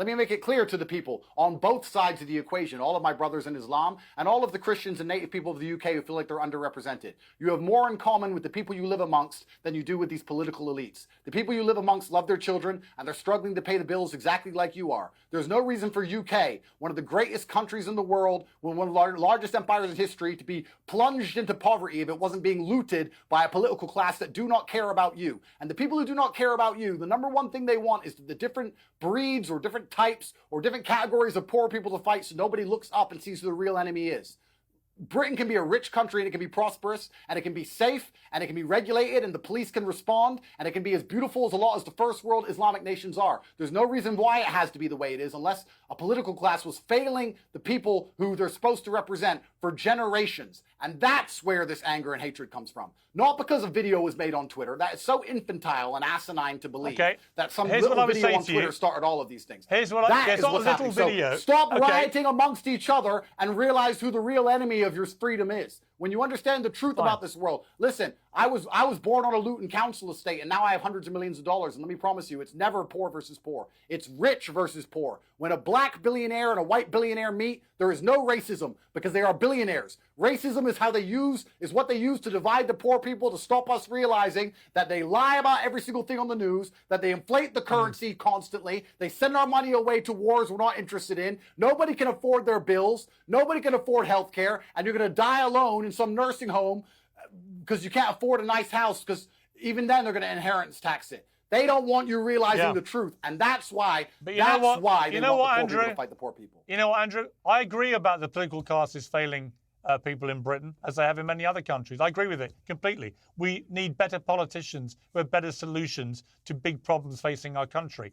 Let me make it clear to the people on both sides of the equation, all of my brothers in Islam and all of the Christians and native people of the UK who feel like they're underrepresented. You have more in common with the people you live amongst than you do with these political elites. The people you live amongst love their children and they're struggling to pay the bills exactly like you are. There's no reason for UK, one of the greatest countries in the world, one of the largest empires in history, to be plunged into poverty if it wasn't being looted by a political class that do not care about you. And the people who do not care about you, the number one thing they want is the different breeds or different types or different categories of poor people to fight so nobody looks up and sees who the real enemy is. Britain can be a rich country and it can be prosperous and it can be safe and it can be regulated and the police can respond and it can be as beautiful as a lot as the first world Islamic nations are. There's no reason why it has to be the way it is unless a political class was failing the people who they're supposed to represent for generations. And that's where this anger and hatred comes from. Not because a video was made on Twitter. That is so infantile and asinine to believe that some little video on Twitter started all of these things. Here's what that is what's happening. So stop rioting amongst each other and realize who the real enemy of your freedom is. When you understand the truth about this world, listen, I was born on a Luton council estate and now I have hundreds of millions of dollars. And let me promise you, it's never poor versus poor. It's rich versus poor. When a black billionaire and a white billionaire meet, there is no racism because they are billionaires. Racism is what they use to divide the poor people, to stop us realizing that they lie about every single thing on the news, that they inflate the currency constantly, they send our money away to wars we're not interested in, nobody can afford their bills, nobody can afford health care, and you're going to die alone in some nursing home because you can't afford a nice house, because even then they're going to inheritance tax it. They don't want you realizing the truth, and that's why. But they want the poor people to fight the poor people. You know what, Andrew? I agree about the political classes failing people in Britain, as they have in many other countries. I agree with it completely. We need better politicians with better solutions to big problems facing our country.